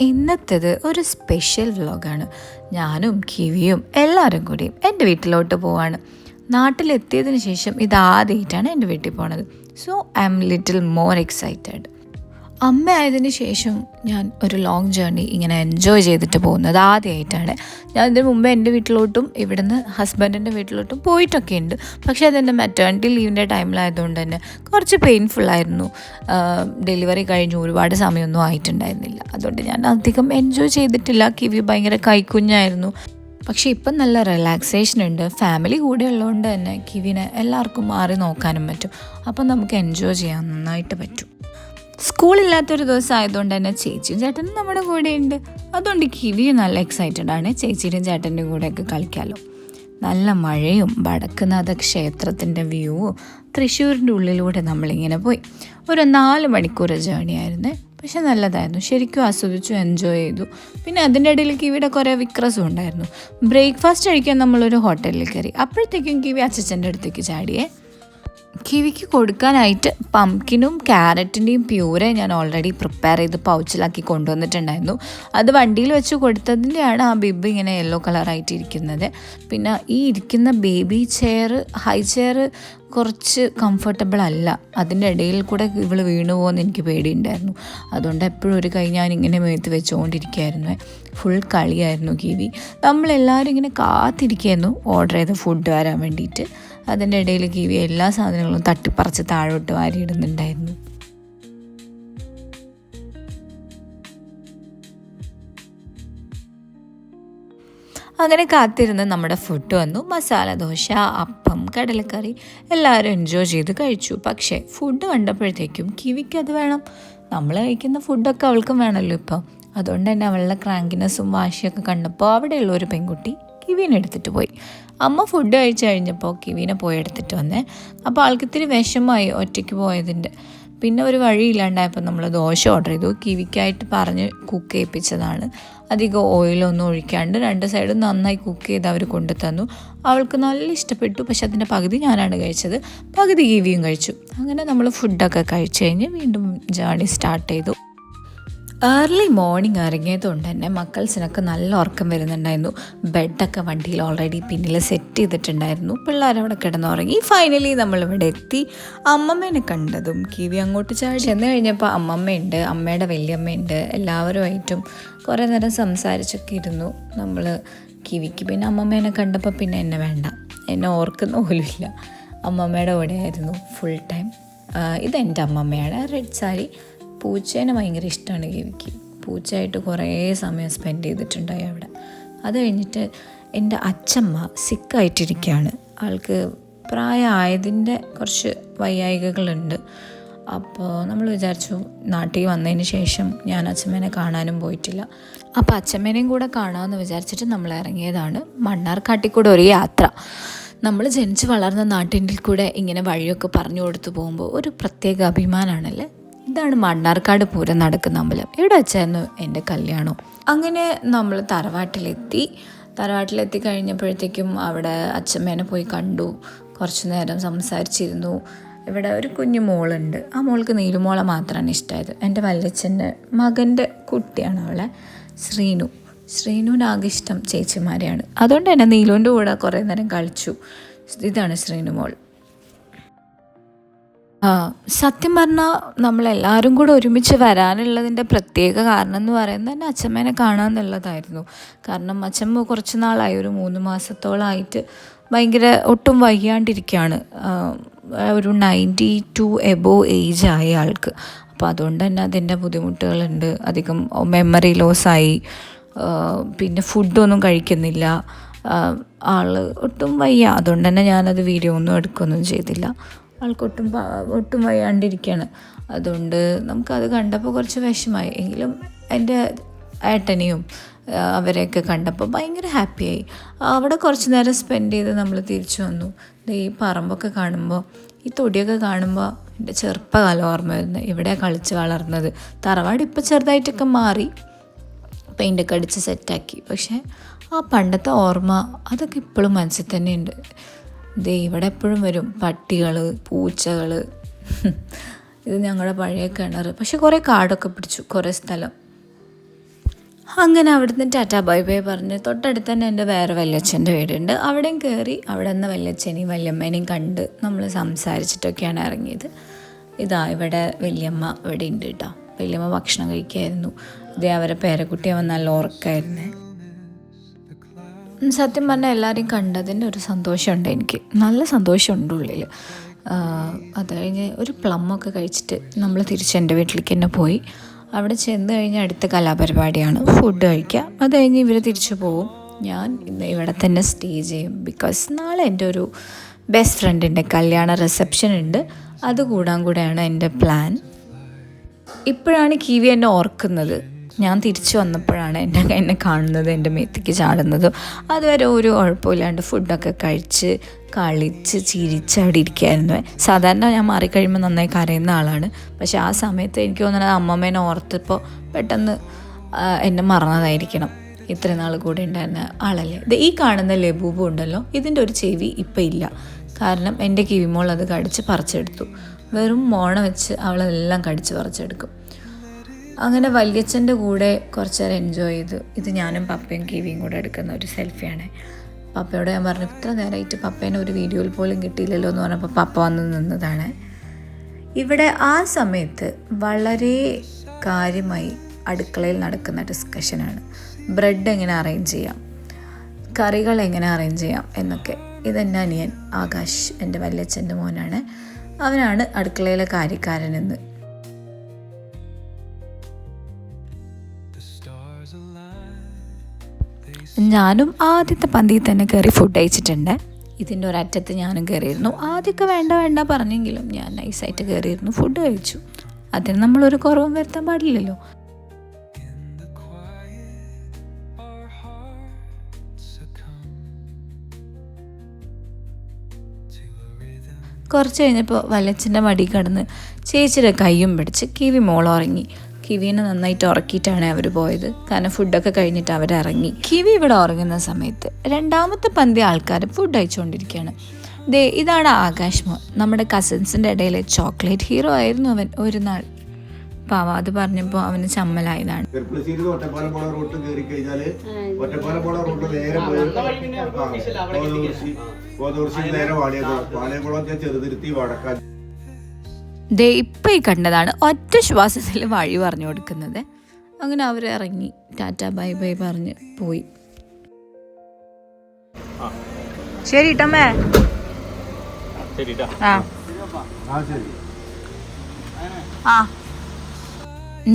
ഇന്നത്തേത് ഒരു സ്പെഷ്യൽ വ്ലോഗാണ്. ഞാനും കിവിയും എല്ലാവരും കൂടിയും എൻ്റെ വീട്ടിലോട്ട് പോവാണ്. നാട്ടിലെത്തിയതിന് ശേഷം ഇതാദ്യമായിട്ടാണ് എൻ്റെ വീട്ടിൽ പോണത്. So I am little more excited. അമ്മ ആയതിനു ശേഷം ഞാൻ ഒരു ലോങ് ജേർണി ഇങ്ങനെ എൻജോയ് ചെയ്തിട്ട് പോകുന്നത് ആദ്യമായിട്ടാണ്. ഞാൻ ഇതിന് മുമ്പ് എൻ്റെ വീട്ടിലോട്ടും ഇവിടുന്ന് ഹസ്ബൻഡിൻ്റെ വീട്ടിലോട്ടും പോയിട്ടൊക്കെ ഉണ്ട്. പക്ഷേ അതെൻ്റെ മെറ്റേണിറ്റി ലീവിൻ്റെ ടൈമിലായതുകൊണ്ട് തന്നെ കുറച്ച് പെയിൻഫുള്ളായിരുന്നു. ഡെലിവറി കഴിഞ്ഞ് ഒരുപാട് സമയമൊന്നും ആയിട്ടുണ്ടായിരുന്നില്ല. അതുകൊണ്ട് ഞാൻ അധികം എൻജോയ് ചെയ്തിട്ടില്ല. കിവി ഭയങ്കര കൈക്കുഞ്ഞായിരുന്നു. പക്ഷേ ഇപ്പം നല്ല റിലാക്സേഷൻ ഉണ്ട്. ഫാമിലി കൂടെ ഉള്ളതുകൊണ്ട് തന്നെ കിവിനെ എല്ലാവർക്കും മാറി നോക്കാനും പറ്റും. അപ്പം നമുക്ക് എൻജോയ് ചെയ്യാൻ നന്നായിട്ട് പറ്റും. സ്കൂളില്ലാത്തൊരു ദിവസം ആയതുകൊണ്ട് തന്നെ ചേച്ചിയും ചേട്ടനും നമ്മുടെ കൂടെ ഉണ്ട്. അതുകൊണ്ട് കിവിയും നല്ല എക്സൈറ്റഡ് ആണ് ചേച്ചിയുടെയും ചേട്ടൻ്റെയും കൂടെയൊക്കെ കളിക്കാമല്ലോ. നല്ല മഴയും വടക്കുന്നാഥ ക്ഷേത്രത്തിൻ്റെ വ്യൂവും തൃശ്ശൂരിൻ്റെ ഉള്ളിലൂടെ നമ്മളിങ്ങനെ പോയി. ഒരു 4 മണിക്കൂർ ജേർണി ആയിരുന്നു. പക്ഷെ നല്ലതായിരുന്നു. ശരിക്കും ആസ്വദിച്ചു, എൻജോയ് ചെയ്തു. പിന്നെ അതിൻ്റെ ഇടയിൽ കിവിയുടെ കുറേ വിക്രസും ഉണ്ടായിരുന്നു. ബ്രേക്ക്ഫാസ്റ്റ് കഴിക്കാൻ നമ്മളൊരു ഹോട്ടലിൽ കയറി. അപ്പോഴത്തേക്കും കിവി അച്ചച്ചൻ്റെ അടുത്തേക്ക് ചാടിയേ. കിവിക്ക് കൊടുക്കാനായിട്ട് പംകിനും ക്യാരറ്റിൻ്റെയും പ്യൂരെ ഞാൻ ഓൾറെഡി പ്രിപ്പയർ ചെയ്ത് പൗച്ചിലാക്കി കൊണ്ടുവന്നിട്ടുണ്ടായിരുന്നു. അത് വണ്ടിയിൽ വെച്ച് കൊടുത്തതിൻ്റെയാണ് ആ ബിബ് ഇങ്ങനെ യെല്ലോ കളറായിട്ട് ഇരിക്കുന്നത്. പിന്നെ ഈ ഇരിക്കുന്ന ബേബി ചെയർ, ഹൈ ചെയർ കുറച്ച് കംഫർട്ടബിൾ അല്ല. അതിൻ്റെ ഇടയിൽ കൂടെ ഇവൾ വീണു പോകുമെന്ന് എനിക്ക് പേടിയുണ്ടായിരുന്നു. അതുകൊണ്ട് എപ്പോഴും ഒരു കൈ ഞാൻ ഇങ്ങനെ മേത്ത് വെച്ചുകൊണ്ടിരിക്കുകയായിരുന്നു. ഫുൾ കളിയായിരുന്നു കിവി. നമ്മളെല്ലാവരും ഇങ്ങനെ കാത്തിരിക്കുകയായിരുന്നു ഓർഡർ ചെയ്ത ഫുഡ് വരാൻ വേണ്ടിയിട്ട്. അതിൻ്റെ ഇടയിൽ കിവി എല്ലാ സാധനങ്ങളും തട്ടിപ്പറിച്ച് താഴോട്ട് വാരിയിടുന്നുണ്ടായിരുന്നു. അങ്ങനെ കാത്തിരുന്ന് നമ്മുടെ ഫുഡ് വന്നു. മസാല ദോശ, അപ്പം, കടലക്കറി എല്ലാവരും എൻജോയ് ചെയ്ത് കഴിച്ചു. പക്ഷേ ഫുഡ് കണ്ടപ്പോഴത്തേക്കും കിവിക്ക് അത് വേണം. നമ്മൾ കഴിക്കുന്ന ഫുഡൊക്കെ അവൾക്കും വേണമല്ലോ ഇപ്പം. അതുകൊണ്ട് തന്നെ അവളുടെ ക്രാങ്കിനെസ്സും വാശിയൊക്കെ കണ്ടപ്പോൾ അവിടെയുള്ള ഒരു പെൺകുട്ടി കിവീനെ എടുത്തിട്ട് പോയി. അമ്മ ഫുഡ് കഴിച്ച് കഴിഞ്ഞപ്പോൾ കിവീനെ പോയി എടുത്തിട്ട് വന്നേ. അപ്പോൾ ആൾക്ക് ഇത്തിരി വിഷമമായി ഒറ്റയ്ക്ക് പോയതിൻ്റെ. പിന്നെ ഒരു വഴിയില്ലാണ്ടായപ്പോൾ നമ്മൾ ദോശ ഓർഡർ ചെയ്തു. കിവിക്കായിട്ട് പറഞ്ഞ് കുക്ക് ചെയ്യിപ്പിച്ചതാണ്. അധികം ഓയിലൊന്നും ഒഴിക്കാണ്ട് 2 സൈഡും നന്നായി കുക്ക് ചെയ്ത് അവർ കൊണ്ടു തന്നു. അവൾക്ക് നല്ല ഇഷ്ടപ്പെട്ടു. പക്ഷെ അതിൻ്റെ പകുതി ഞാനാണ് കഴിച്ചത്, പകുതി കിവിയും കഴിച്ചു. അങ്ങനെ നമ്മൾ ഫുഡൊക്കെ കഴിച്ച് കഴിഞ്ഞ് വീണ്ടും ജേർണി സ്റ്റാർട്ട് ചെയ്തു. ഏർലി മോർണിംഗ് ഇറങ്ങിയതുകൊണ്ട് തന്നെ മക്കൾസിനൊക്കെ നല്ല ഉറക്കം വരുന്നുണ്ടായിരുന്നു. ബെഡൊക്കെ വണ്ടിയിൽ ഓൾറെഡി പിന്നിൽ സെറ്റ് ചെയ്തിട്ടുണ്ടായിരുന്നു. പിള്ളേരവിടെ കിടന്നുറങ്ങി. ഫൈനലി നമ്മളിവിടെ എത്തി. അമ്മമ്മേനെ കണ്ടതും കിവി അങ്ങോട്ട് ചാടി. ചെന്ന് കഴിഞ്ഞപ്പോൾ അമ്മമ്മയുണ്ട്, അമ്മയുടെ വലിയമ്മയുണ്ട്. എല്ലാവരുമായിട്ടും കുറേ നേരം സംസാരിച്ചൊക്കെ ഇരുന്നു നമ്മൾ. കിവിക്ക് പിന്നെ അമ്മമ്മേനെ കണ്ടപ്പോൾ പിന്നെ എന്നെ വേണ്ട, എന്നെ ഓർക്കുന്ന പോലുമില്ല. അമ്മമ്മയുടെ കൂടെയായിരുന്നു ഫുൾ ടൈം. ഇതെൻ്റെ അമ്മമ്മയാണ്. റെഡ് സാരി. പൂച്ചേനെ ഭയങ്കര ഇഷ്ടമാണ് കിവിക്ക്. പൂച്ചയായിട്ട് കുറേ സമയം സ്പെൻഡ് ചെയ്തിട്ടുണ്ടായി അവിടെ. അത് കഴിഞ്ഞിട്ട് എൻ്റെ അച്ചമ്മ സിക്കായിട്ടിരിക്കുകയാണ്. ആൾക്ക് പ്രായമായതിൻ്റെ കുറച്ച് വയ്യായികകളുണ്ട്. അപ്പോൾ നമ്മൾ വിചാരിച്ചു നാട്ടിൽ വന്നതിന് ശേഷം ഞാൻ അച്ചമ്മേനെ കാണാനും പോയിട്ടില്ല. അപ്പോൾ അച്ചമ്മേനെയും കൂടെ കാണാമെന്ന് വിചാരിച്ചിട്ട് നമ്മൾ ഇറങ്ങിയതാണ്. മണ്ണാർക്കാട്ടിൽ ഒരു യാത്ര. നമ്മൾ ജനിച്ച് വളർന്ന നാട്ടിൻ്റെ കൂടെ ഇങ്ങനെ വഴിയൊക്കെ പറഞ്ഞു കൊടുത്തു പോകുമ്പോൾ ഒരു പ്രത്യേക അഭിമാനമാണല്ലേ. ഇതാണ് മണ്ണാർക്കാട് പൂരം നടക്കുന്ന അമ്പലം. ഇവിടെ വെച്ചായിരുന്നു എൻ്റെ കല്യാണം. അങ്ങനെ നമ്മൾ തറവാട്ടിലെത്തി കഴിഞ്ഞപ്പോഴത്തേക്കും അവിടെ അച്ഛമ്മേനെ പോയി കണ്ടു. കുറച്ച് നേരം സംസാരിച്ചിരുന്നു. ഇവിടെ ഒരു കുഞ്ഞു മോളുണ്ട്. ആ മോൾക്ക് നീലുമോളെ മാത്രമാണ് ഇഷ്ടമായത്. എൻ്റെ വല്യച്ഛൻ്റെ മകൻ്റെ കുട്ടിയാണ് അവളെ, ശ്രീനുവിനാകെ ഇഷ്ടം ചേച്ചിമാരെയാണ്. അതുകൊണ്ട് തന്നെ നീലുവിൻ്റെ കൂടെ കുറേ നേരം കളിച്ചു. ഇതാണ് ശ്രീനു മോൾ. സത്യം പറഞ്ഞാൽ നമ്മളെല്ലാവരും കൂടെ ഒരുമിച്ച് വരാനുള്ളതിൻ്റെ പ്രത്യേക കാരണം എന്ന് പറയുന്നത് തന്നെ അച്ഛമ്മേനെ കാണാമെന്നുള്ളതായിരുന്നു. കാരണം അച്ഛമ്മ കുറച്ച് നാളായി, ഒരു 3 മാസത്തോളമായിട്ട് ഭയങ്കര ഒട്ടും വയ്യാണ്ടിരിക്കുകയാണ്. ഒരു 92 എബോവ് ഏജ് ആയ ആൾക്ക്. അപ്പോൾ അതുകൊണ്ട് തന്നെ അതിൻ്റെ ബുദ്ധിമുട്ടുകളുണ്ട്. അധികം മെമ്മറി ലോസായി. പിന്നെ ഫുഡൊന്നും കഴിക്കുന്നില്ല. ആൾ ഒട്ടും വയ്യ. അതുകൊണ്ട് തന്നെ ഞാനത് വീഡിയോ ഒന്നും എടുക്കുകയൊന്നും ചെയ്തില്ല. ആൾക്കൊട്ടും വയ്യാണ്ടിരിക്കുകയാണ്. അതുകൊണ്ട് നമുക്കത് കണ്ടപ്പോൾ കുറച്ച് വിഷമമായി. എങ്കിലും എൻ്റെ ഏട്ടനെയും അവരെയൊക്കെ കണ്ടപ്പോൾ ഭയങ്കര ഹാപ്പിയായി. അവിടെ കുറച്ച് നേരം സ്പെൻഡ് ചെയ്ത് നമ്മൾ തിരിച്ചു വന്നു. ഈ പറമ്പൊക്കെ കാണുമ്പോൾ, ഈ തൊടിയൊക്കെ കാണുമ്പോൾ എൻ്റെ ചെറുപ്പകാലം ഓർമ്മ വരുന്നത്. ഇവിടെ കളിച്ച് വളർന്നത്. തറവാട് ഇപ്പോൾ ചെറുതായിട്ടൊക്കെ മാറി, പെയിൻ്റൊക്കെ അടിച്ച് സെറ്റാക്കി. പക്ഷേ ആ പണ്ടത്തെ ഓർമ്മ അതൊക്കെ ഇപ്പോഴും മനസ്സിൽ തന്നെയുണ്ട്. ഇവിടെ എപ്പോഴും വരും പട്ടികൾ, പൂച്ചകൾ. ഇത് ഞങ്ങളുടെ പഴയ കിണർ. പക്ഷെ കുറേ കാടൊക്കെ പിടിച്ചു, കുറേ സ്ഥലം. അങ്ങനെ അവിടുന്ന് ടാറ്റാ ബൈ ബൈ പറഞ്ഞ് തൊട്ടടുത്ത് തന്നെ എൻ്റെ വേറെ വല്യച്ഛൻ്റെ വീടുണ്ട്. അവിടെയും കയറി അവിടെ നിന്ന് വല്യച്ഛനെയും വല്യമ്മേനെയും കണ്ട് നമ്മൾ സംസാരിച്ചിട്ടൊക്കെയാണ് ഇറങ്ങിയത്. ഇതാ ഇവിടെ വല്യമ്മ ഇവിടെ ഉണ്ട് കേട്ടോ. വല്യമ്മ ഭക്ഷണം കഴിക്കായിരുന്നു. ഇതേ അവരെ പേരക്കുട്ടിയെ വന്ന് നല്ല ഉറക്കമായിരുന്നേ. സത്യം പറഞ്ഞാൽ എല്ലാവരെയും കണ്ടതിൻ്റെ ഒരു സന്തോഷമുണ്ട്, എനിക്ക് നല്ല സന്തോഷമുണ്ട് ഉള്ളിൽ. അത് കഴിഞ്ഞ് ഒരു പ്ലമ്മൊക്കെ കഴിച്ചിട്ട് നമ്മൾ തിരിച്ച് എൻ്റെ വീട്ടിലേക്ക് തന്നെ പോയി. അവിടെ ചെന്ന് കഴിഞ്ഞാൽ അടുത്ത കലാപരിപാടിയാണ്, ഫുഡ് കഴിക്കുക. അത് കഴിഞ്ഞ് ഇവർ തിരിച്ചു പോവും. ഞാൻ ഇന്ന് ഇവിടെ തന്നെ സ്റ്റേ ചെയ്യും. ബിക്കോസ് നാളെ എൻ്റെ ഒരു ബെസ്റ്റ് ഫ്രണ്ടിൻ്റെ കല്യാണ റിസപ്ഷൻ ഉണ്ട്. അത് കൂടാൻ കൂടെയാണ് എൻ്റെ പ്ലാൻ. ഇപ്പോഴാണ് കിവി എന്നെ ഓർക്കുന്നത്. ഞാൻ തിരിച്ചു വന്നപ്പോഴാണ് എന്നെ കാണുന്നത്, എൻ്റെ മേത്തേക്ക് ചാടുന്നതും. അതുവരെ ഒരു കുഴപ്പമില്ലാണ്ട് ഫുഡൊക്കെ കഴിച്ച് കളിച്ച് ചിരിച്ച് അവിടെ ഇരിക്കുകയായിരുന്നു. സാധാരണ ഞാൻ മാറിക്കഴിയുമ്പോൾ നന്നായി കരയുന്ന ആളാണ്. പക്ഷെ ആ സമയത്ത് എനിക്ക് തോന്നുന്നത് അമ്മമ്മേനെ ഓർത്തപ്പോൾ പെട്ടെന്ന് എന്നെ മറന്നതായിരിക്കണം. ഇത്രയും നാൾ കൂടെ ഉണ്ടായിരുന്ന ആളല്ലേ. ഇത് ഈ കാണുന്ന ലബൂബും ഉണ്ടല്ലോ, ഇതിൻ്റെ ഒരു ചെവി ഇപ്പം ഇല്ല. കാരണം എൻ്റെ കിവിമോൾ അത് കടിച്ച് പറിച്ചെടുത്തു. വെറും മോണ വെച്ച് അവളെല്ലാം കടിച്ച് പറിച്ചെടുക്കും. അങ്ങനെ വല്യച്ഛൻ്റെ കൂടെ കുറച്ച് നേരം എൻജോയ് ചെയ്തു. ഇത് ഞാനും പപ്പയും കിവിയും കൂടെ എടുക്കുന്ന ഒരു സെൽഫിയാണ്. പപ്പയോട് ഞാൻ പറഞ്ഞു, ഇത്ര നേരമായിട്ട് പപ്പേനെ ഒരു വീഡിയോയിൽ പോലും കിട്ടിയില്ലല്ലോ എന്ന് പറഞ്ഞപ്പോൾ പപ്പ വന്ന് നിന്നതാണ്. ഇവിടെ ആ സമയത്ത് വളരെ കാര്യമായി അടുക്കളയിൽ നടക്കുന്ന ഡിസ്കഷനാണ്. ബ്രെഡ് എങ്ങനെ അറേഞ്ച് ചെയ്യാം, കറികൾ എങ്ങനെ അറേഞ്ച് ചെയ്യാം എന്നൊക്കെ. ഇതെൻ്റെ അനിയൻ ആകാശ്, എൻ്റെ വല്യച്ഛൻ്റെ മോനാണ്. അവനാണ് അടുക്കളയിലെ കാര്യക്കാരനെന്ന്. ഞാനും ആദ്യത്തെ പന്തിയിൽ തന്നെ കയറി ഫുഡ് കഴിച്ചിട്ടുണ്ട്. ഇതിൻ്റെ ഒരറ്റത്ത് ഞാനും കയറിയിരുന്നു. ആദ്യമൊക്കെ വേണ്ട പറഞ്ഞെങ്കിലും ഞാൻ നൈസായിട്ട് കയറിയിരുന്നു, ഫുഡ് കഴിച്ചു. അതിന് നമ്മളൊരു കുറവും വരുത്താൻ പാടില്ലല്ലോ. കുറച്ച് കഴിഞ്ഞപ്പോൾ വല്യച്ഛൻ്റെ മടി കിടന്ന് ചേച്ചിയുടെ കയ്യും പിടിച്ച് കിവി മോളുറങ്ങി. കിവീനെ നന്നായിട്ട് ഉറക്കിയിട്ടാണ് അവർ പോയത്. കാരണം ഫുഡൊക്കെ കഴിഞ്ഞിട്ട് അവരിറങ്ങി. കിവി ഇവിടെ ഉറങ്ങുന്ന സമയത്ത് രണ്ടാമത്തെ പന്തി ആൾക്കാർ ഫുഡ് അയച്ചുകൊണ്ടിരിക്കുകയാണ്. ഇതാണ് ആകാശ് മോൻ, നമ്മുടെ കസിൻസിൻ്റെ ഇടയിലെ ചോക്ലേറ്റ് ഹീറോ ആയിരുന്നു അവൻ ഒരു നാൾ. പാവ അത് പറഞ്ഞപ്പോൾ അവന് ചമ്മലായതാണ്. ഇപ്പം ഈ കണ്ടതാണ് ഒറ്റ ശ്വാസത്തിൽ വഴി പറഞ്ഞു കൊടുക്കുന്നത്. അങ്ങനെ അവരിറങ്ങി ടാറ്റ ബൈ ബൈ പറഞ്ഞ് പോയി. ശരി ടമ്മേ.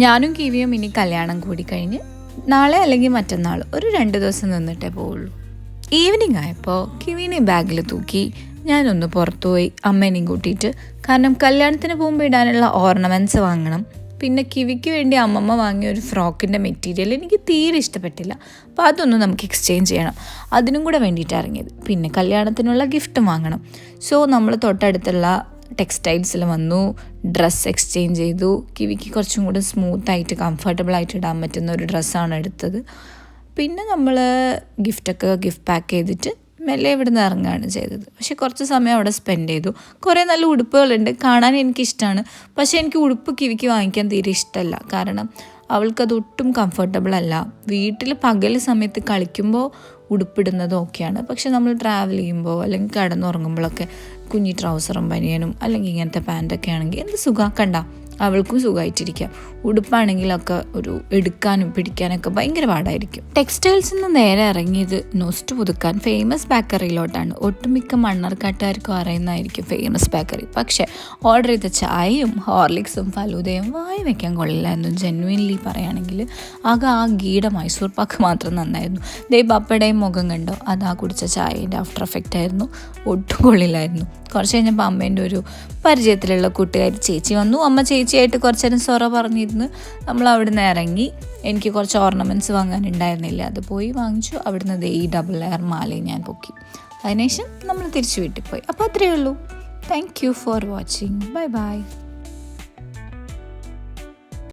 ഞാനും കിവിയും ഇനി കല്യാണം കൂടി കഴിഞ്ഞ് നാളെ അല്ലെങ്കിൽ മറ്റന്നാൾ ഒരു 2 ദിവസം നിന്നിട്ടേ പോവുള്ളൂ. ഈവനിങ് ആയപ്പോൾ കിവിനെ ബാഗിൽ തൂക്കി ഞാനൊന്ന് പുറത്തുപോയി അമ്മേനെയും കൂട്ടിയിട്ട്. കാരണം കല്യാണത്തിന് പോകുമ്പോൾ ഇടാനുള്ള ഓർണമെൻറ്റ്സ് വാങ്ങണം. പിന്നെ കിവിക്ക് വേണ്ടി അമ്മമ്മ വാങ്ങിയ ഒരു ഫ്രോക്കിൻ്റെ മെറ്റീരിയൽ എനിക്ക് തീരെ ഇഷ്ടപ്പെട്ടില്ല. അപ്പോൾ അതൊന്നും നമുക്ക് എക്സ്ചേഞ്ച് ചെയ്യണം. അതിനും കൂടെ വേണ്ടിയിട്ട് ഇറങ്ങിയത്. പിന്നെ കല്യാണത്തിനുള്ള ഗിഫ്റ്റും വാങ്ങണം. സോ നമ്മൾ തൊട്ടടുത്തുള്ള ടെക്സ്റ്റൈൽസിൽ വന്നു, ഡ്രസ്സ് എക്സ്ചേഞ്ച് ചെയ്തു. കിവിക്ക് കുറച്ചും കൂടെ സ്മൂത്തായിട്ട് കംഫർട്ടബിളായിട്ട് ഇടാൻ പറ്റുന്ന ഒരു ഡ്രസ്സാണ് എടുത്തത്. പിന്നെ നമ്മൾ ഗിഫ്റ്റ് പാക്ക് ചെയ്തിട്ട് മെല്ലെ ഇവിടെ നിന്ന് ഇറങ്ങുകയാണ് ചെയ്തത്. പക്ഷെ കുറച്ച് സമയം അവിടെ സ്പെൻഡ് ചെയ്തു. കുറേ നല്ല ഉടുപ്പുകളുണ്ട്, കാണാൻ എനിക്കിഷ്ടമാണ്. പക്ഷേ എനിക്ക് ഉടുപ്പ് കിവിക്ക് വാങ്ങിക്കാൻ തീരെ ഇഷ്ടമല്ല. കാരണം അവൾക്കത് ഒട്ടും കംഫർട്ടബിൾ അല്ല. വീട്ടിൽ പകൽ സമയത്ത് കളിക്കുമ്പോൾ ഉടുപ്പിടുന്നത് ഓക്കെയാണ്. പക്ഷെ നമ്മൾ ട്രാവൽ ചെയ്യുമ്പോൾ അല്ലെങ്കിൽ കിടന്നുറങ്ങുമ്പോഴൊക്കെ കുഞ്ഞി ട്രൗസറും ബനിയനും അല്ലെങ്കിൽ ഇങ്ങനത്തെ പാൻറ്റൊക്കെ ആണെങ്കിൽ എന്ത് സുഖമാക്കണ്ട, അവൾക്കും സുഖമായിട്ടിരിക്കാം. ഉടുപ്പാണെങ്കിലൊക്കെ ഒരു എടുക്കാനും പിടിക്കാനൊക്കെ ഭയങ്കര പാടായിരിക്കും. ടെക്സ്റ്റൈൽസിൽ നിന്ന് നേരെ ഇറങ്ങിയത് നോസ്റ്റ് പുതുക്കാൻ ഫേമസ് ബേക്കറിയിലോട്ടാണ്. ഒട്ടുമിക്ക മണ്ണാർക്കാട്ടുകാർക്കും അറിയുന്നതായിരിക്കും ഫേമസ് ബേക്കറി. പക്ഷേ ഓർഡർ ചെയ്ത ചായയും ഹോർലിക്സും ഫലൂദയും വായി വയ്ക്കാൻ കൊള്ളില്ല എന്നും ജെന്യുവൻലി പറയുകയാണെങ്കിൽ ആകെ ആ ഗീയുടെ മൈസൂർ പാക്ക് മാത്രം നന്നായിരുന്നു. പപ്പയുടെയും മുഖം കണ്ടോ, അതാ കുടിച്ച ചായയുടെ ആഫ്റ്റർ എഫക്റ്റ് ആയിരുന്നു. ഒട്ടും കൊള്ളില്ലായിരുന്നു. കുറച്ച് കഴിഞ്ഞപ്പോൾ അമ്മേൻ്റെ ഒരു പരിചയത്തിലുള്ള കൂട്ടുകാരി ചേച്ചി വന്നു. അമ്മ ചേച്ചിയായിട്ട് കുറച്ച് നേരം സൊറ പറഞ്ഞിരുന്ന് നമ്മൾ അവിടുന്ന് ഇറങ്ങി. എനിക്ക് കുറച്ച് ഓർണമെൻറ്റ്സ് വാങ്ങാനുണ്ടായിരുന്നില്ല, അത് പോയി വാങ്ങിച്ചു. അവിടുന്ന് ഈ ഡബിൾ എയർ മാലയും ഞാൻ പൊക്കി. അതിനുശേഷം നമ്മൾ തിരിച്ചു വീട്ടിൽ പോയി. അപ്പോൾ അത്രയേ ഉള്ളൂ. Thank you for watching. Bye bye.